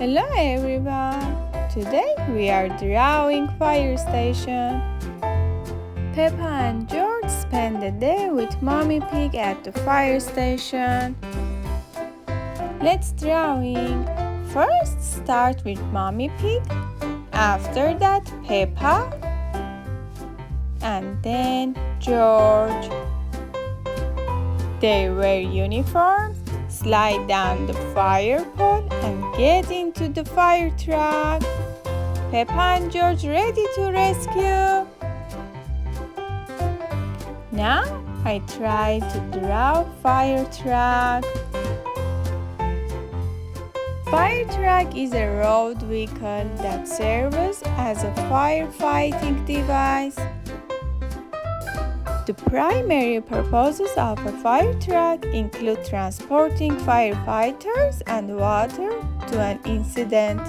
Hello everyone! Today we are drawing fire station. Peppa and George spend the day with Mommy Pig at the fire station. Let's drawing. First start with Mommy Pig, after that Peppa, and then George. They wear uniforms, slide down the fire pole and get into the fire truck. Peppa and George ready to rescue. Now I try to draw fire truck. Fire truck is a road vehicle that serves as a firefighting device. The primary purposes of a fire truck include transporting firefighters and water to an incident,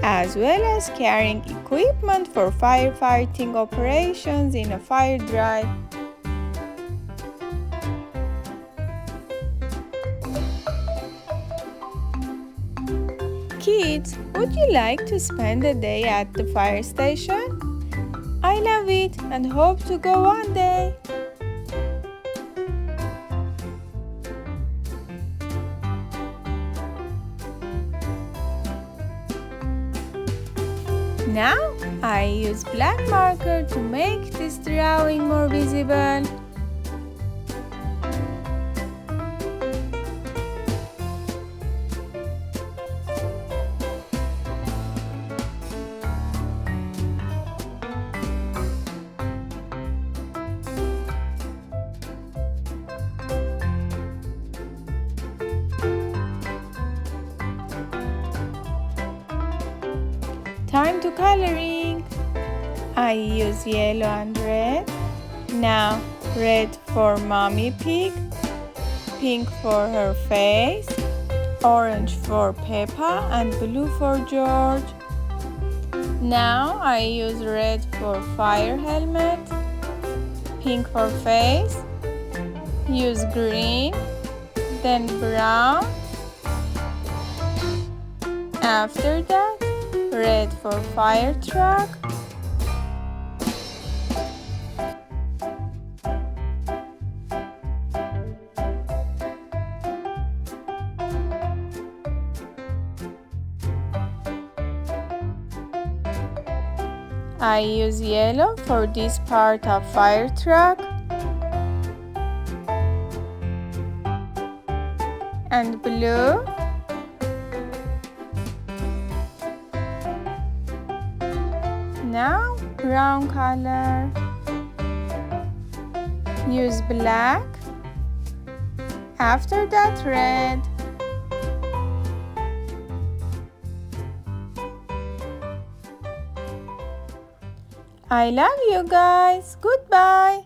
as well as carrying equipment for firefighting operations in a fire drive. Kids, would you like to spend a day at the fire station? I love it and hope to go one day. Now I use black marker to make this drawing more visible. Time to coloring. I use yellow and red. Now red for Mommy Pig, pink for her face, orange for Peppa and blue for George. Now I use red for fire helmet, pink for face, use green, then brown. After that, red for fire truck, I use yellow for this part of fire truck and blue. Now brown color. Use black. After that red. I love you guys. Goodbye.